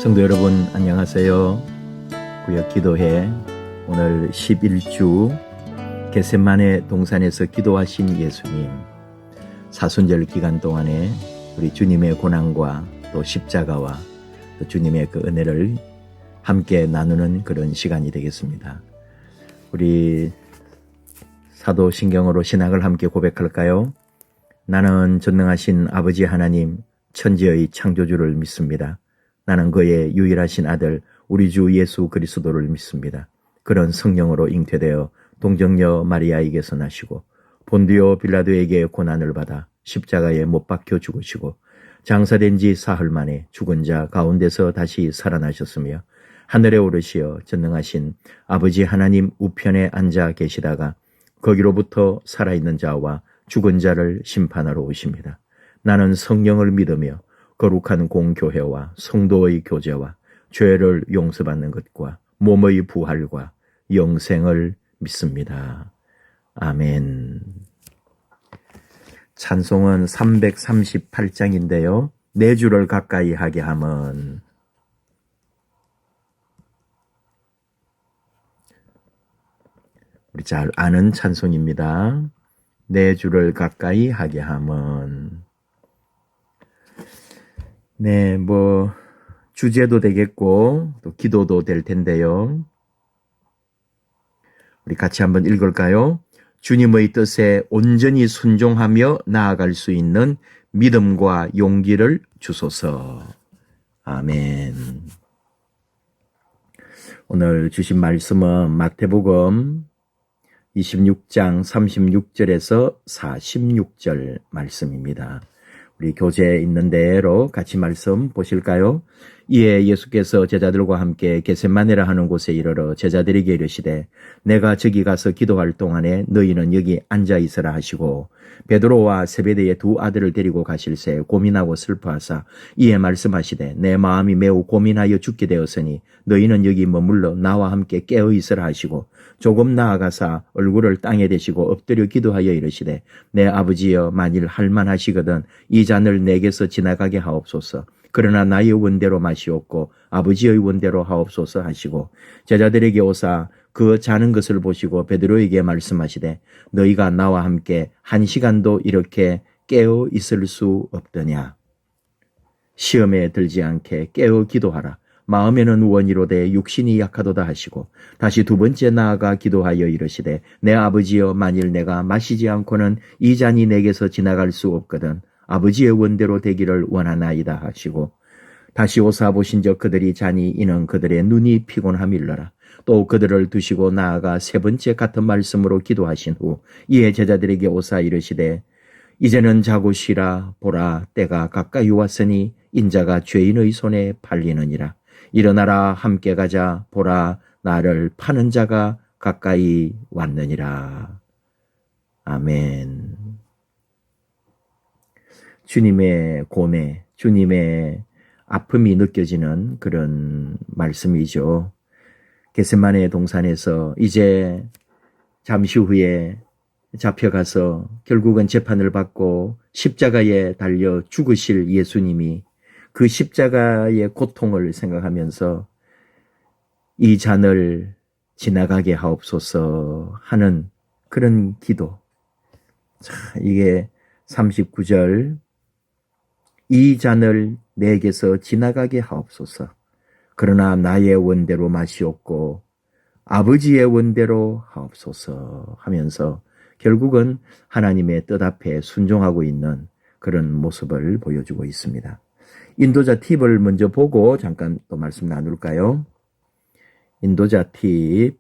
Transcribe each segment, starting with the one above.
성도 여러분 안녕하세요. 구역기도회 오늘 11주 겟세마네 동산에서 기도하신 예수님, 사순절 기간 동안에 우리 주님의 고난과 또 십자가와 또 주님의 그 은혜를 함께 나누는 그런 시간이 되겠습니다. 우리 사도신경으로 신학을 함께 고백할까요? 나는 전능하신 아버지 하나님 천지의 창조주를 믿습니다. 나는 그의 유일하신 아들 우리 주 예수 그리스도를 믿습니다. 그런 성령으로 잉태되어 동정녀 마리아에게서 나시고 본디오 빌라도에게 고난을 받아 십자가에 못 박혀 죽으시고 장사된 지 사흘 만에 죽은 자 가운데서 다시 살아나셨으며 하늘에 오르시어 전능하신 아버지 하나님 우편에 앉아 계시다가 거기로부터 살아있는 자와 죽은 자를 심판하러 오십니다. 나는 성령을 믿으며 거룩한 공교회와 성도의 교제와 죄를 용서받는 것과 몸의 부활과 영생을 믿습니다. 아멘. 찬송은 338장인데요. 내 주를 가까이 하게 함은 우리 잘 아는 찬송입니다. 내 주를 가까이 하게 함은 주제도 되겠고 또 기도도 될 텐데요. 우리 같이 한번 읽을까요? 주님의 뜻에 온전히 순종하며 나아갈 수 있는 믿음과 용기를 주소서. 아멘. 오늘 주신 말씀은 마태복음 26장 36절에서 46절 말씀입니다. 우리 교재에 있는 대로 같이 말씀 보실까요? 이에 예수께서 제자들과 함께 겟세마네라 하는 곳에 이르러 제자들에게 이르시되 내가 저기 가서 기도할 동안에 너희는 여기 앉아 있으라 하시고 베드로와 세베대의 두 아들을 데리고 가실새 고민하고 슬퍼하사 이에 말씀하시되 내 마음이 매우 고민하여 죽게 되었으니 너희는 여기 머물러 나와 함께 깨어 있으라 하시고 조금 나아가사 얼굴을 땅에 대시고 엎드려 기도하여 이르시되 내 아버지여 만일 할만하시거든 이 잔을 내게서 지나가게 하옵소서. 그러나 나의 원대로 마시옵고 아버지의 원대로 하옵소서 하시고 제자들에게 오사 그 자는 것을 보시고 베드로에게 말씀하시되 너희가 나와 함께 1시간도 이렇게 깨어 있을 수 없더냐. 시험에 들지 않게 깨어 기도하라. 마음에는 원이로되 육신이 약하도다 하시고 다시 두 번째 나아가 기도하여 이르시되 내 아버지여 만일 내가 마시지 않고는 이 잔이 내게서 지나갈 수 없거든 아버지의 원대로 되기를 원하나이다 하시고 다시 오사 보신즉 그들이 자니 이는 그들의 눈이 피곤함일러라. 또 그들을 두시고 나아가 세 번째 같은 말씀으로 기도하신 후 이에 제자들에게 오사 이르시되 이제는 자고 쉬라. 보라 때가 가까이 왔으니 인자가 죄인의 손에 팔리느니라. 일어나라 함께 가자. 보라 나를 파는 자가 가까이 왔느니라. 아멘. 주님의 고뇌, 주님의 아픔이 느껴지는 그런 말씀이죠. 겟세마네 동산에서 이제 잠시 후에 잡혀가서 결국은 재판을 받고 십자가에 달려 죽으실 예수님이 그 십자가의 고통을 생각하면서 이 잔을 지나가게 하옵소서 하는 그런 기도. 자, 이게 39절 이 잔을 내게서 지나가게 하옵소서. 그러나 나의 원대로 마시옵고 아버지의 원대로 하옵소서 하면서 결국은 하나님의 뜻 앞에 순종하고 있는 그런 모습을 보여주고 있습니다. 인도자 팁을 먼저 보고 잠깐 또 말씀 나눌까요? 인도자 팁.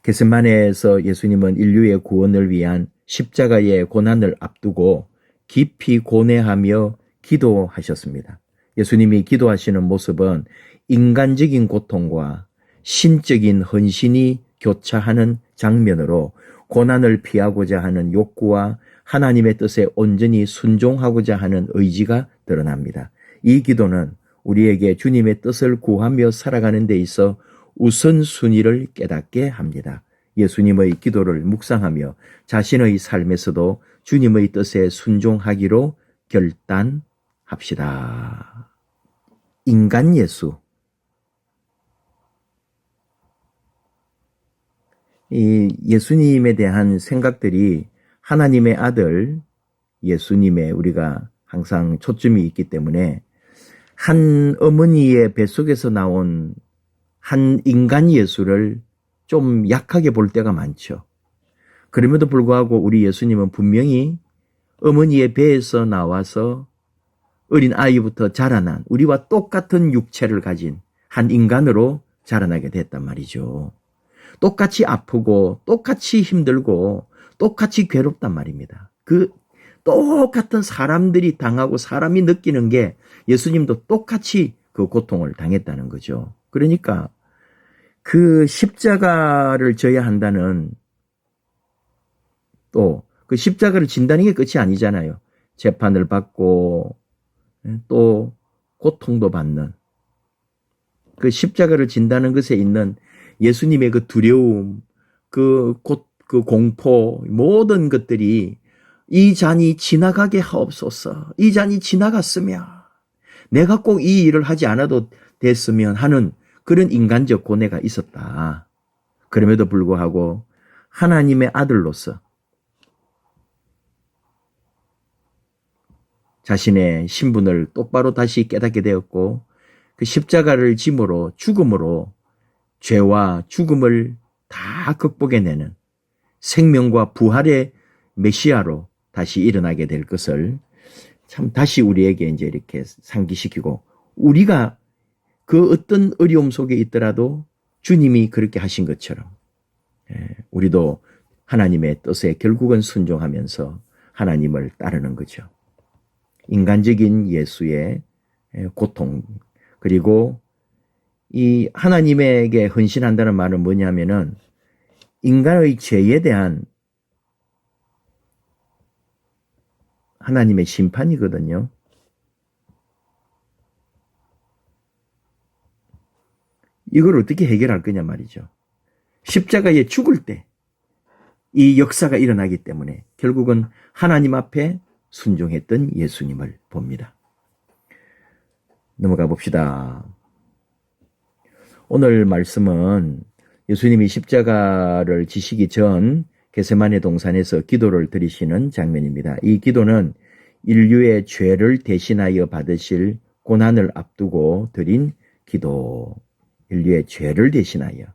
겟세마네에서 예수님은 인류의 구원을 위한 십자가의 고난을 앞두고 깊이 고뇌하며 기도하셨습니다. 예수님이 기도하시는 모습은 인간적인 고통과 신적인 헌신이 교차하는 장면으로 고난을 피하고자 하는 욕구와 하나님의 뜻에 온전히 순종하고자 하는 의지가 드러납니다. 이 기도는 우리에게 주님의 뜻을 구하며 살아가는 데 있어 우선순위를 깨닫게 합니다. 예수님의 기도를 묵상하며 자신의 삶에서도 주님의 뜻에 순종하기로 결단합시다. 인간 예수, 이 예수님에 대한 생각들이 하나님의 아들 예수님의 우리가 항상 초점이 있기 때문에 한 어머니의 뱃속에서 나온 한 인간 예수를 좀 약하게 볼 때가 많죠. 그럼에도 불구하고 우리 예수님은 분명히 어머니의 배에서 나와서 어린 아이부터 자라난 우리와 똑같은 육체를 가진 한 인간으로 자라나게 됐단 말이죠. 똑같이 아프고 똑같이 힘들고 똑같이 괴롭단 말입니다. 그 똑같은 사람들이 당하고 사람이 느끼는 게 예수님도 똑같이 그 고통을 당했다는 거죠. 그러니까 그 십자가를 져야 한다는 또 그 십자가를 진다는 게 끝이 아니잖아요. 재판을 받고 또 고통도 받는 그 십자가를 진다는 것에 있는 예수님의 그 두려움, 그 공포, 모든 것들이 이 잔이 지나가게 하옵소서. 이 잔이 지나갔으면 내가 꼭 이 일을 하지 않아도 됐으면 하는 그런 인간적 고뇌가 있었다. 그럼에도 불구하고 하나님의 아들로서 자신의 신분을 똑바로 다시 깨닫게 되었고 그 십자가를 짐으로 죽음으로 죄와 죽음을 다 극복해내는 생명과 부활의 메시아로 다시 일어나게 될 것을 참 다시 우리에게 이제 이렇게 상기시키고 우리가 그 어떤 어려움 속에 있더라도 주님이 그렇게 하신 것처럼 우리도 하나님의 뜻에 결국은 순종하면서 하나님을 따르는 거죠. 인간적인 예수의 고통 그리고 이 하나님에게 헌신한다는 말은 뭐냐면은 인간의 죄에 대한 하나님의 심판이거든요. 이걸 어떻게 해결할 거냐 말이죠. 십자가에 죽을 때 이 역사가 일어나기 때문에 결국은 하나님 앞에 순종했던 예수님을 봅니다. 넘어가 봅시다. 오늘 말씀은 예수님이 십자가를 지시기 전 겟세마네 동산에서 기도를 드리시는 장면입니다. 이 기도는 인류의 죄를 대신하여 받으실 고난을 앞두고 드린 기도, 인류의 죄를 대신하여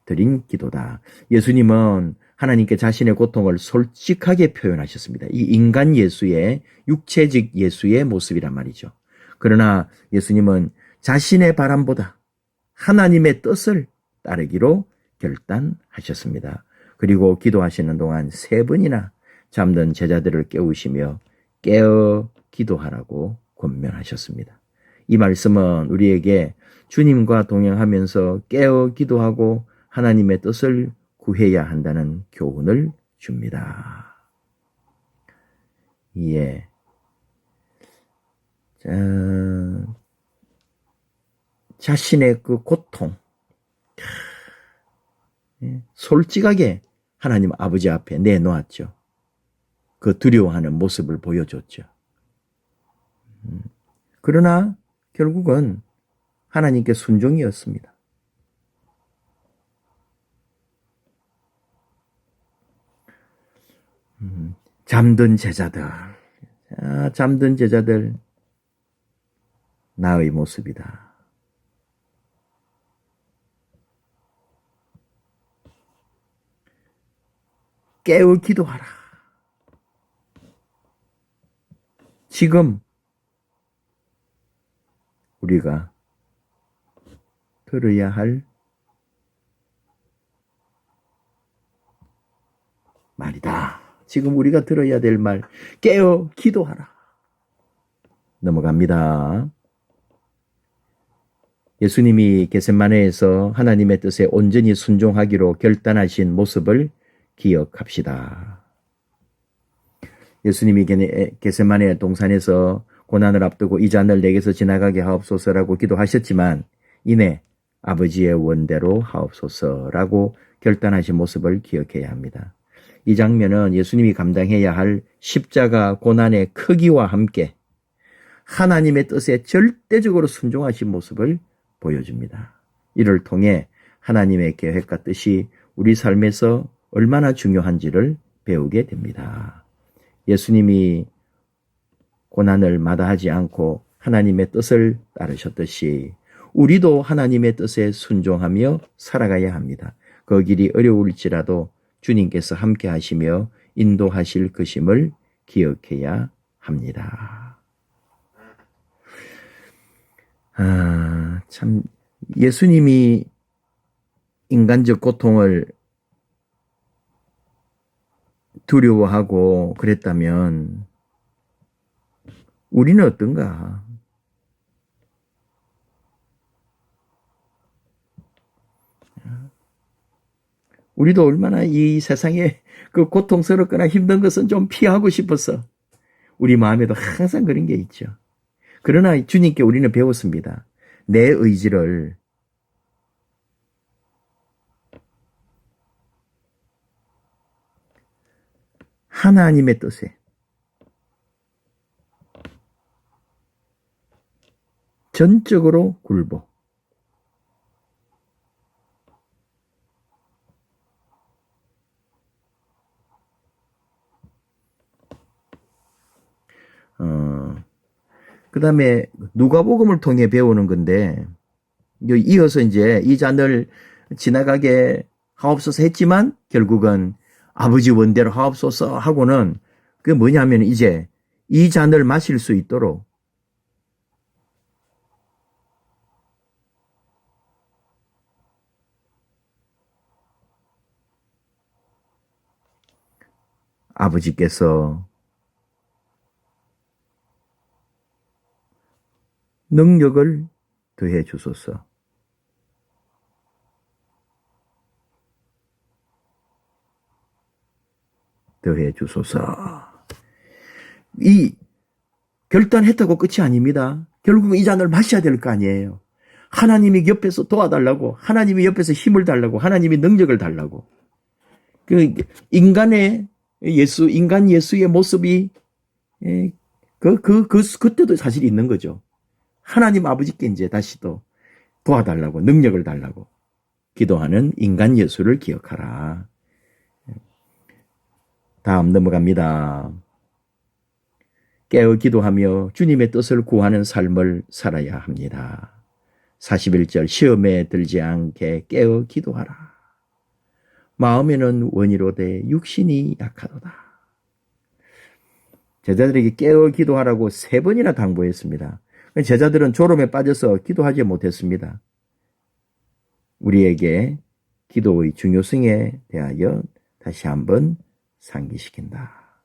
드린 기도다. 예수님은 하나님께 자신의 고통을 솔직하게 표현하셨습니다. 이 인간 예수의 육체적 예수의 모습이란 말이죠. 그러나 예수님은 자신의 바람보다 하나님의 뜻을 따르기로 결단하셨습니다. 그리고 기도하시는 동안 3번이나 잠든 제자들을 깨우시며 깨어 기도하라고 권면하셨습니다. 이 말씀은 우리에게 주님과 동행하면서 깨어 기도하고 하나님의 뜻을 구해야 한다는 교훈을 줍니다. 예. 자신의 그 고통, 솔직하게 하나님 아버지 앞에 내놓았죠. 그 두려워하는 모습을 보여줬죠. 그러나 결국은 하나님께 순종이었습니다. 잠든 제자들, 잠든 제자들, 나의 모습이다. 깨어 기도하라. 지금 우리가 들어야 할 말이다. 지금 우리가 들어야 될 말, 깨어 기도하라. 넘어갑니다. 예수님이 겟세마네에서 하나님의 뜻에 온전히 순종하기로 결단하신 모습을 기억합시다. 예수님이 겟세마네 동산에서 고난을 앞두고 이 잔을 내게서 지나가게 하옵소서라고 기도하셨지만 이내 아버지의 원대로 하옵소서라고 결단하신 모습을 기억해야 합니다. 이 장면은 예수님이 감당해야 할 십자가 고난의 크기와 함께 하나님의 뜻에 절대적으로 순종하신 모습을 보여줍니다. 이를 통해 하나님의 계획과 뜻이 우리 삶에서 얼마나 중요한지를 배우게 됩니다. 예수님이 고난을 마다하지 않고 하나님의 뜻을 따르셨듯이 우리도 하나님의 뜻에 순종하며 살아가야 합니다. 그 길이 어려울지라도 주님께서 함께 하시며 인도하실 것임을 기억해야 합니다. 참 예수님이 인간적 고통을 두려워하고 그랬다면 우리는 어떤가? 우리도 얼마나 이 세상에 그 고통스럽거나 힘든 것은 좀 피하고 싶어서 우리 마음에도 항상 그런 게 있죠. 그러나 주님께 우리는 배웠습니다. 내 의지를 하나님의 뜻에 전적으로 굴복. 그 다음에 누가복음을 통해 배우는 건데 이어서 이제 이 잔을 지나가게 하옵소서 했지만 결국은 아버지 원대로 하옵소서 하고는 그게 뭐냐면 이제 이 잔을 마실 수 있도록 아버지께서 능력을 더해 주소서. 더해 주소서. 이 결단했다고 끝이 아닙니다. 결국은 이 잔을 마셔야 될 거 아니에요. 하나님이 옆에서 도와달라고, 하나님이 옆에서 힘을 달라고, 하나님이 능력을 달라고. 그 인간의 예수, 인간 예수의 모습이 그때도 사실 있는 거죠. 하나님 아버지께 이제 다시 또 도와달라고, 능력을 달라고 기도하는 인간 예수를 기억하라. 다음 넘어갑니다. 깨어 기도하며 주님의 뜻을 구하는 삶을 살아야 합니다. 41절 시험에 들지 않게 깨어 기도하라. 마음에는 원이로되 육신이 약하도다. 제자들에게 깨어 기도하라고 3번이나 당부했습니다. 제자들은 졸음에 빠져서 기도하지 못했습니다. 우리에게 기도의 중요성에 대하여 다시 한번 상기시킨다.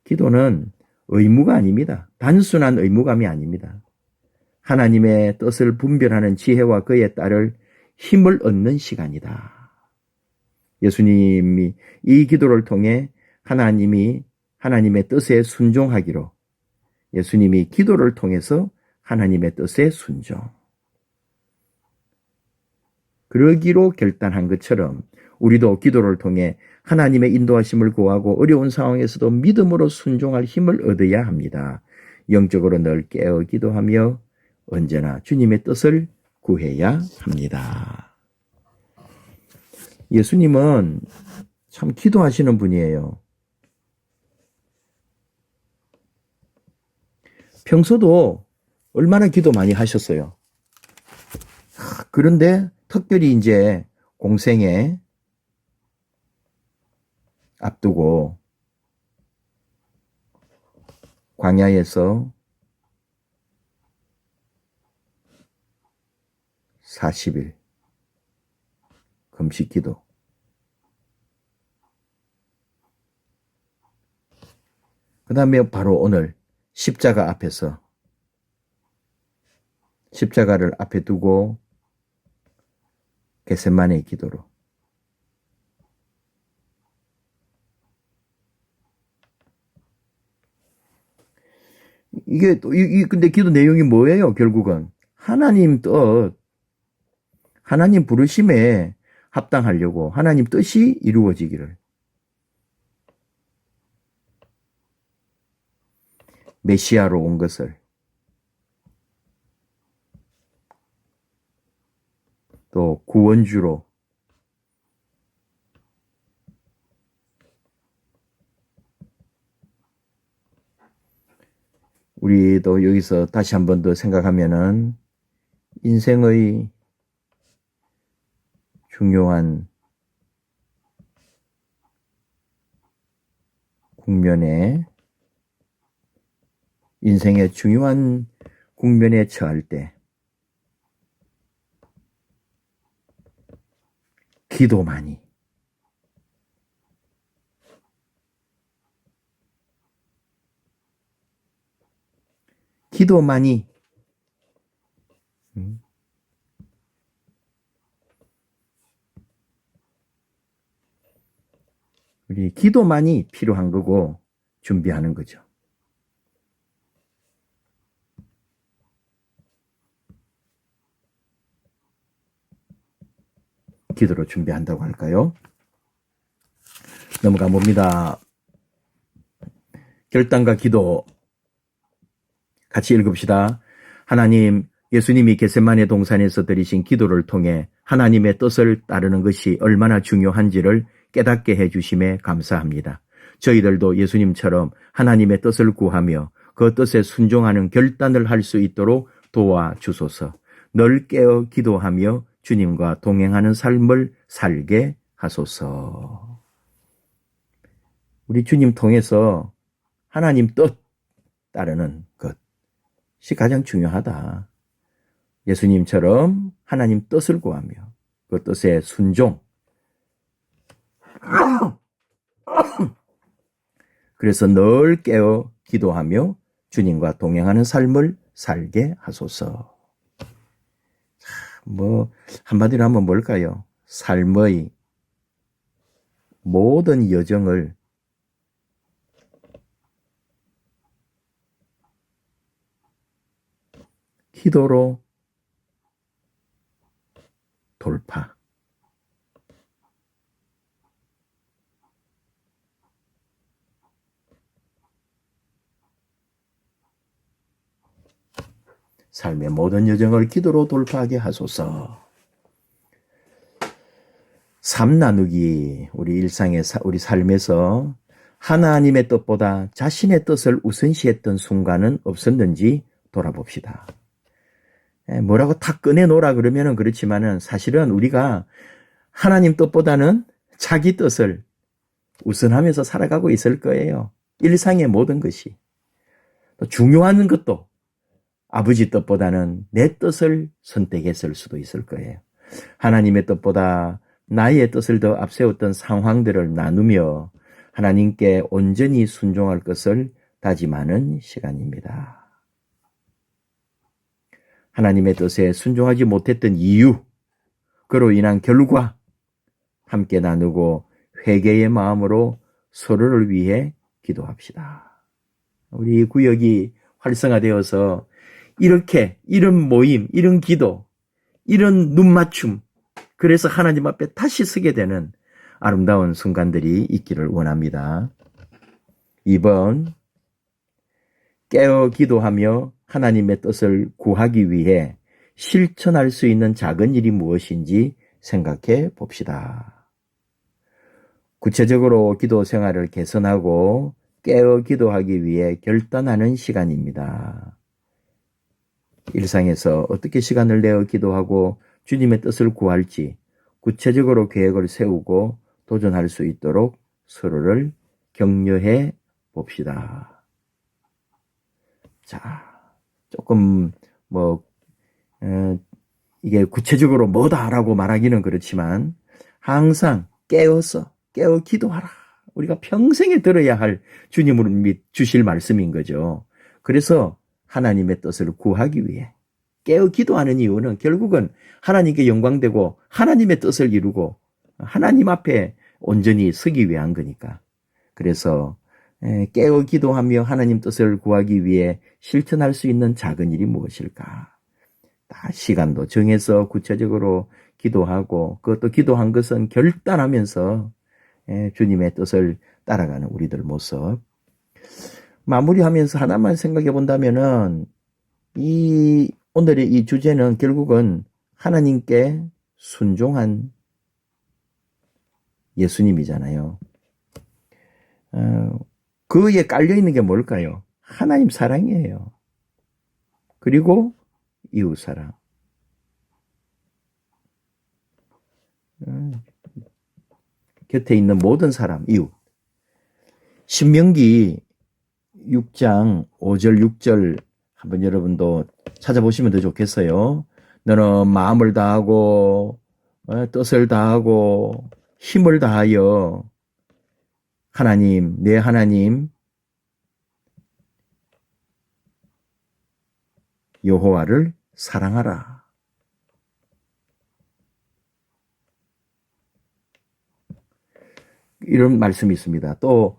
기도는 의무가 아닙니다. 단순한 의무감이 아닙니다. 하나님의 뜻을 분별하는 지혜와 그에 따를 힘을 얻는 시간이다. 예수님이 이 기도를 통해 하나님의 뜻에 순종하기로 예수님이 기도를 통해서 하나님의 뜻에 순종. 그러기로 결단한 것처럼 우리도 기도를 통해 하나님의 인도하심을 구하고 어려운 상황에서도 믿음으로 순종할 힘을 얻어야 합니다. 영적으로 늘 깨어 기도하며 언제나 주님의 뜻을 구해야 합니다. 예수님은 참 기도하시는 분이에요. 평소도 얼마나 기도 많이 하셨어요. 그런데 특별히 이제 공생에 앞두고 광야에서 40일 금식 기도. 그 다음에 바로 오늘 십자가 앞에서 십자가를 앞에 두고 겟세마네 기도로 이게 또 근데 기도 내용이 뭐예요? 결국은 하나님 뜻, 하나님 부르심에 합당하려고 하나님 뜻이 이루어지기를. 메시아로 온 것을, 또 구원주로, 우리도 여기서 다시 한 번 더 생각하면은 인생의 중요한 국면에, 인생의 중요한 국면에 처할 때 기도만이, 기도만이 우리 기도만이 필요한 거고 준비하는 거죠. 기도로 준비한다고 할까요? 넘어가 봅니다. 결단과 기도 같이 읽읍시다. 하나님, 예수님이 겟세마네 동산에서 드리신 기도를 통해 하나님의 뜻을 따르는 것이 얼마나 중요한지를 깨닫게 해주심에 감사합니다. 저희들도 예수님처럼 하나님의 뜻을 구하며 그 뜻에 순종하는 결단을 할 수 있도록 도와주소서. 늘 깨어 기도하며 주님과 동행하는 삶을 살게 하소서. 우리 주님 통해서 하나님 뜻 따르는 것이 가장 중요하다. 예수님처럼 하나님 뜻을 구하며 그 뜻에 순종. 그래서 늘 깨어 기도하며 주님과 동행하는 삶을 살게 하소서. 한마디로 하면 뭘까요? 삶의 모든 여정을 기도로 돌파. 삶의 모든 여정을 기도로 돌파하게 하소서. 삶 나누기, 우리 일상의 우리 삶에서 하나님의 뜻보다 자신의 뜻을 우선시했던 순간은 없었는지 돌아봅시다. 뭐라고 탁 꺼내놓으라 그러면은 그렇지만은 사실은 우리가 하나님 뜻보다는 자기 뜻을 우선하면서 살아가고 있을 거예요. 일상의 모든 것이. 또 중요한 것도 아버지 뜻보다는 내 뜻을 선택했을 수도 있을 거예요. 하나님의 뜻보다 나의 뜻을 더 앞세웠던 상황들을 나누며 하나님께 온전히 순종할 것을 다짐하는 시간입니다. 하나님의 뜻에 순종하지 못했던 이유, 그로 인한 결과 함께 나누고 회개의 마음으로 서로를 위해 기도합시다. 우리 구역이 활성화되어서 이런 모임, 이런 기도, 이런 눈맞춤, 그래서 하나님 앞에 다시 서게 되는 아름다운 순간들이 있기를 원합니다. 2번, 깨어 기도하며 하나님의 뜻을 구하기 위해 실천할 수 있는 작은 일이 무엇인지 생각해 봅시다. 구체적으로 기도 생활을 개선하고 깨어 기도하기 위해 결단하는 시간입니다. 일상에서 어떻게 시간을 내어 기도하고 주님의 뜻을 구할지 구체적으로 계획을 세우고 도전할 수 있도록 서로를 격려해 봅시다. 자, 조금 이게 구체적으로 뭐다라고 말하기는 그렇지만 항상 깨어 기도하라. 우리가 평생에 들어야 할 주님으로 주실 말씀인 거죠. 그래서 하나님의 뜻을 구하기 위해 깨어 기도하는 이유는 결국은 하나님께 영광되고 하나님의 뜻을 이루고 하나님 앞에 온전히 서기 위한 거니까. 그래서 깨어 기도하며 하나님 뜻을 구하기 위해 실천할 수 있는 작은 일이 무엇일까? 시간도 정해서 구체적으로 기도하고 그것도 기도한 것은 결단하면서 주님의 뜻을 따라가는 우리들 모습. 마무리하면서 하나만 생각해 본다면은 오늘의 이 주제는 결국은 하나님께 순종한 예수님이잖아요. 그에 깔려 있는 게 뭘까요? 하나님 사랑이에요. 그리고 이웃 사랑. 곁에 있는 모든 사람, 이웃. 신명기 6장 5절 6절 한번 여러분도 찾아보시면 더 좋겠어요. 너는 마음을 다하고 뜻을 다하고 힘을 다하여 하나님, 내 하나님 여호와를 사랑하라. 이런 말씀이 있습니다. 또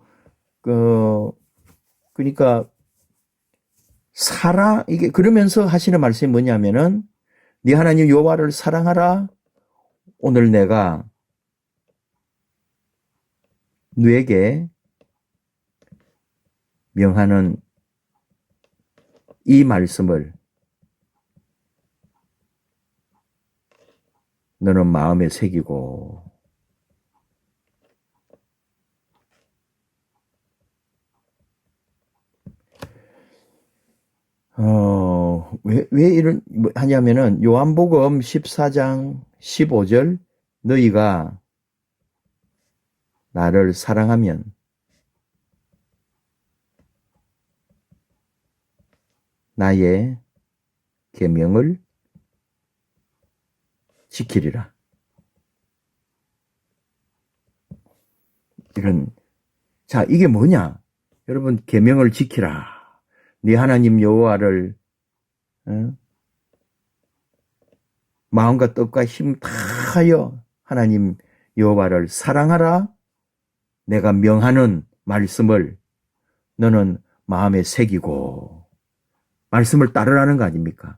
그러니까 이게 그러면서 하시는 말씀이 뭐냐면은 네 하나님 여호와를 사랑하라. 오늘 내가 너에게 명하는 이 말씀을 너는 마음에 새기고 왜 이런 하냐면은 요한복음 14장 15절 너희가 나를 사랑하면 나의 계명을 지키리라. 자, 이게 뭐냐? 여러분, 계명을 지키라. 네 하나님 여호와를 마음과 뜻과 힘 다하여 하나님 여호와를 사랑하라. 내가 명하는 말씀을 너는 마음에 새기고 말씀을 따르라는 거 아닙니까?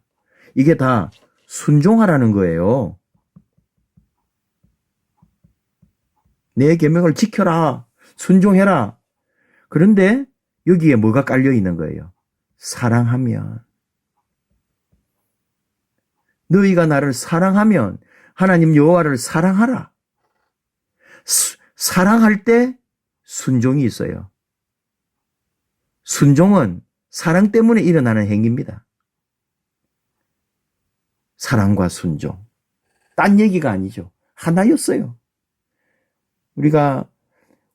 이게 다 순종하라는 거예요. 내 계명을 지켜라. 순종해라. 그런데 여기에 뭐가 깔려 있는 거예요? 사랑하면. 너희가 나를 사랑하면 하나님 여호와를 사랑하라. 사랑할 때 순종이 있어요. 순종은 사랑 때문에 일어나는 행위입니다. 사랑과 순종. 딴 얘기가 아니죠. 하나였어요.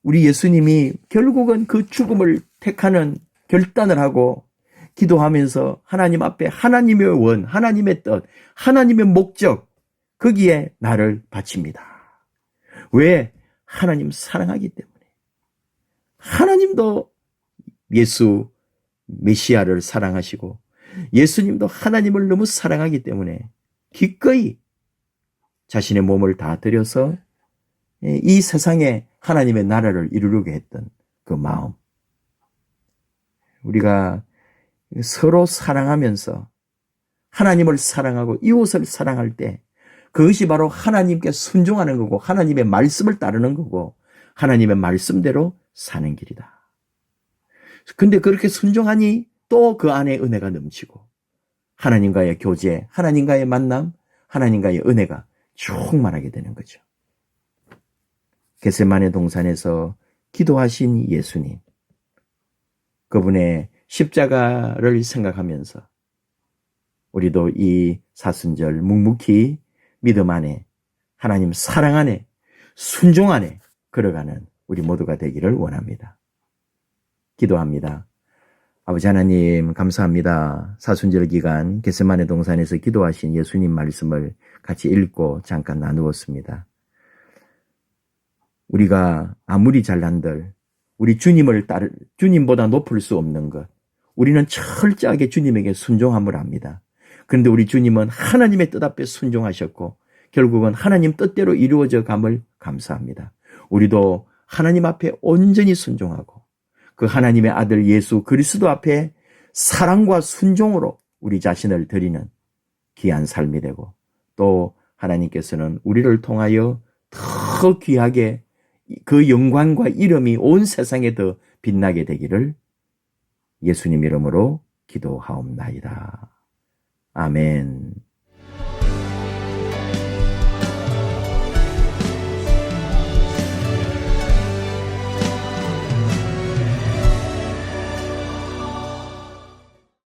우리 예수님이 결국은 그 죽음을 택하는 결단을 하고 기도하면서 하나님 앞에 하나님의 원, 하나님의 뜻, 하나님의 목적, 거기에 나를 바칩니다. 왜? 하나님 사랑하기 때문에. 하나님도 예수 메시아를 사랑하시고 예수님도 하나님을 너무 사랑하기 때문에 기꺼이 자신의 몸을 다 들여서 이 세상에 하나님의 나라를 이루려고 했던 그 마음. 우리가 서로 사랑하면서 하나님을 사랑하고 이웃을 사랑할 때 그것이 바로 하나님께 순종하는 거고 하나님의 말씀을 따르는 거고 하나님의 말씀대로 사는 길이다. 근데 그렇게 순종하니 또 그 안에 은혜가 넘치고 하나님과의 교제, 하나님과의 만남, 하나님과의 은혜가 충만하게 되는 거죠. 겟세마네 동산에서 기도하신 예수님, 그분의 십자가를 생각하면서 우리도 이 사순절 묵묵히 믿음 안에 하나님 사랑 안에 순종 안에 걸어가는 우리 모두가 되기를 원합니다. 기도합니다. 아버지 하나님 감사합니다. 사순절 기간 겟세마네 동산에서 기도하신 예수님 말씀을 같이 읽고 잠깐 나누었습니다. 우리가 아무리 잘난들 우리 주님보다 높을 수 없는 것, 우리는 철저하게 주님에게 순종함을 압니다. 그런데 우리 주님은 하나님의 뜻 앞에 순종하셨고 결국은 하나님 뜻대로 이루어져 감을 감사합니다. 우리도 하나님 앞에 온전히 순종하고 그 하나님의 아들 예수 그리스도 앞에 사랑과 순종으로 우리 자신을 드리는 귀한 삶이 되고 또 하나님께서는 우리를 통하여 더 귀하게 그 영광과 이름이 온 세상에 더 빛나게 되기를 예수님 이름으로 기도하옵나이다. 아멘.